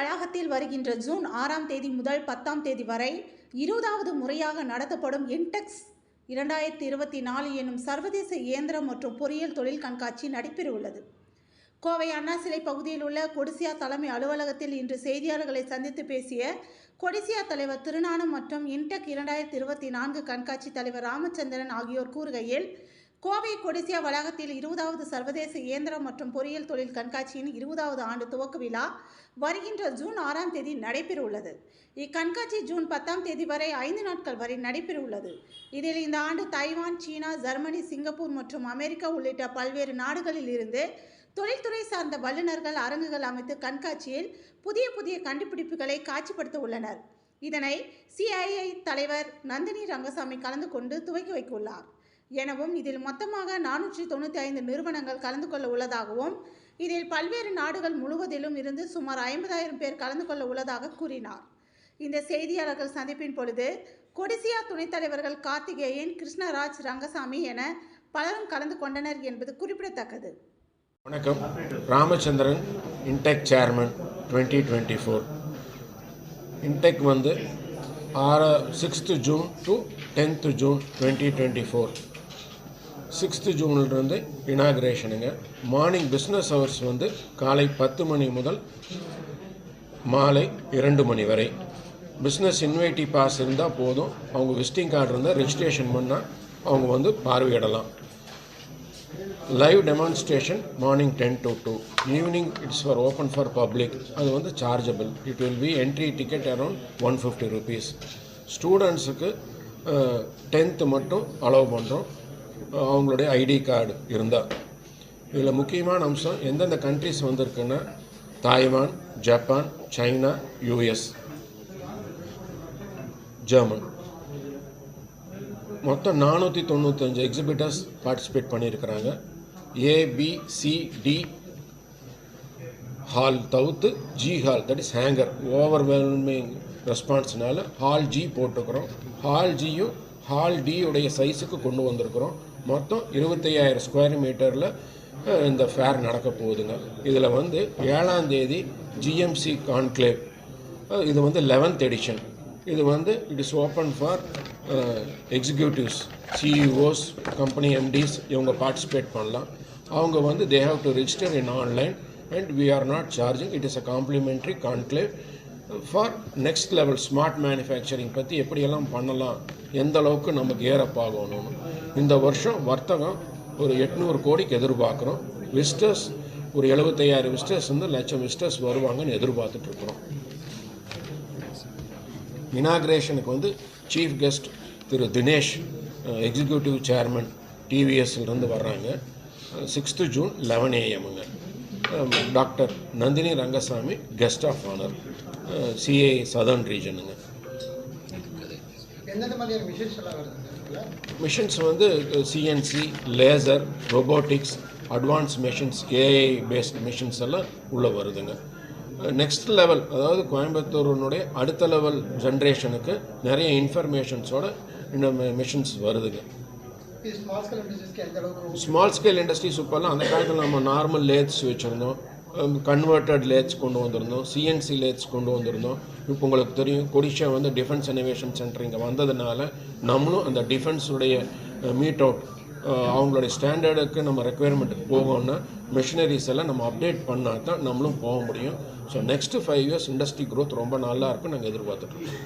வளாகத்தில் வருகின்ற ஜூன் 6ஆம் தேதி முதல் 10ஆம் தேதி வரை 20வது முறையாக நடத்தப்படும் இன்டெக்ஸ் 2024 எனும் சர்வதேச இயந்திரம் மற்றும் பொறியியல் தொழில் கண்காட்சி நடைபெறவுள்ளது. கோவை அண்ணா சிலை பகுதியில் உள்ள கொடிசியா தலைமை அலுவலகத்தில் இன்று செய்தியாளர்களை சந்தித்து பேசிய கொடிசியா தலைவர் திருஞானம் மற்றும் இன்டெக் 2024 கண்காட்சி தலைவர் ராமச்சந்திரன் ஆகியோர் கூறுகையில், கோவை கொடிசியா வளாகத்தில் 20வது சர்வதேச இயந்திரம் மற்றும் பொறியியல் தொழில் கண்காட்சியின் 20வது ஆண்டு துவக்க விழா வருகின்ற ஜூன் 6ஆம் தேதி நடைபெறவுள்ளது. இக்கண்காட்சி ஜூன் 10ஆம் தேதி வரை 5 நாட்கள் வரை நடைபெறவுள்ளது. இதில் இந்த ஆண்டு தைவான், சீனா, ஜெர்மனி, சிங்கப்பூர் மற்றும் அமெரிக்கா உள்ளிட்ட பல்வேறு நாடுகளில் இருந்து தொழில்துறை சார்ந்த வல்லுநர்கள் அரங்குகள் அமைத்து கண்காட்சியில் புதிய புதிய கண்டுபிடிப்புகளை காட்சிப்படுத்த உள்ளனர். இதனை CII தலைவர் நந்தினி ரங்கசாமி கலந்து கொண்டு துவக்கி வைக்க உள்ளார் எனவும், இதில் மொத்தமாக 495 நிறுவனங்கள் கலந்து கொள்ள உள்ளதாகவும், இதில் பல்வேறு நாடுகள் முழுவதிலும் இருந்து சுமார் 50,000 பேர் கலந்து கொள்ள உள்ளதாக கூறினார். இந்த செய்தியாளர்கள் சந்திப்பின் பொழுது கொடிசியா துணைத் தலைவர்கள் கார்த்திகேயன், கிருஷ்ணராஜ், ரங்கசாமி என பலரும் கலந்து கொண்டனர் என்பது குறிப்பிடத்தக்கது. வணக்கம். Ramachandran, intake chairman 2024. இன்டெக் வந்து 6th June to 10th June 2024. 6th ஜூன்லேருந்து இனாகிரேஷனுங்க. மார்னிங் பிஸ்னஸ் ஹவர்ஸ் வந்து காலை 10 மணி முதல் மாலை 2 மணி வரை. பிஸ்னஸ் இன்வைட்டி பாஸ் இருந்தால் போதும், அவங்க விசிட்டிங் கார்டு இருந்தால் ரெஜிஸ்ட்ரேஷன் பண்ணால் அவங்க வந்து பார்வையிடலாம். Live demonstration morning 10 to 2. Evening it's for open for public. அது வந்து chargeable. It will be entry ticket around 150 rupees. ஸ்டூடெண்ட்ஸுக்கு 10th மட்டும் அலோவ் பண்ணுறோம், அவங்களுடைய ஐடி கார்டு இருந்தால். இதில் முக்கியமான அம்சம் எந்தெந்த கண்ட்ரிஸ் வந்திருக்குன்னா Taiwan, Japan, China, US, German. மொத்தம் 495 எக்ஸிபிட்டர்ஸ் பார்ட்டிசிபேட் பண்ணியிருக்கிறாங்க. ABCD ஹால் தவிர்த்து G hall, that is hangar, overwhelming ரெஸ்பான்ஸ்னால ஹால் G போட்டுக்கிறோம். ஹால் Gயும் ஹால் D உடைய சைஸுக்கு கொண்டு வந்திருக்கிறோம். மொத்தம் 25,000 ஸ்கொயர் மீட்டரில் இந்த ஃபேர் நடக்க போகுதுங்க. இதில் வந்து 7ஆம் தேதி GMC கான்க்ளேவ், இது வந்து 11th எடிஷன். இது வந்து it is open for executives, CEOs, company MDs இவங்க பார்ட்டிசிபேட் பண்ணலாம். அவங்க வந்து they have to register in online and we are not charging. It is a complimentary conclave for next level smart manufacturing பற்றி எப்படியெல்லாம் பண்ணலாம், எந்த அளவுக்கு நம்ம கேரப் ஆகணும்னு. இந்த வருஷம் வர்த்தகம் ஒரு 800 கோடிக்கு எதிர்பார்க்குறோம். விசிட்டர்ஸ் ஒரு 75,000 விசிட்டர்ஸ் வந்து 1,00,000 விசிட்டர்ஸ் வருவாங்கன்னு எதிர்பார்த்துட்ருக்குறோம். இனாகிரேஷனுக்கு வந்து சீஃப் கெஸ்ட் திரு தினேஷ், எக்ஸிக்யூட்டிவ் சேர்மன் TVSலேருந்து வர்றாங்க. 6th ஜூன் 11 AM-ங்க. Doctor Nandini Rangasamy guest of honour, CII southern ரீஜனுங்க. மிஷின்ஸ் வந்து CNC, laser, robotics, advance machines, AI based machines எல்லாம் உள்ளே வருதுங்க. நெக்ஸ்ட் லெவல், அதாவது கோயம்புத்தூருனுடைய அடுத்த லெவல் ஜென்ரேஷனுக்கு நிறைய இன்ஃபர்மேஷன்ஸோட இந்த மிஷின்ஸ் வருதுங்க. ஸ்மால் ஸ்கேல் இண்டஸ்ட்ரீஸ் இப்போல்லாம், அந்த காலத்தில் நம்ம நார்மல் லேத்ஸ் வச்சுருந்தோம், கன்வெர்ட்டட் லேத்ஸ் கொண்டு வந்திருந்தோம், CNC லேத்ஸ் கொண்டு வந்திருந்தோம். இப்போ உங்களுக்கு தெரியும் கொடிஷா வந்து டிஃபென்ஸ் இனோவேஷன் சென்டர் இங்கே வந்ததுனால நம்மளும் அந்த டிஃபென்ஸுடைய மீட் அவுட், அவங்களுடைய ஸ்டாண்டர்டுக்கு நம்ம ரெக்குயர்மெண்ட்டுக்கு போகணும்னா மிஷினரிஸ் எல்லாம் நம்ம அப்டேட் பண்ணால் தான் நம்மளும் போக முடியும். So next 5 years industry growth ரொம்ப நல்லா இருக்குன்னு நாங்கள் எதிர்பார்த்துட்ருக்கோம்.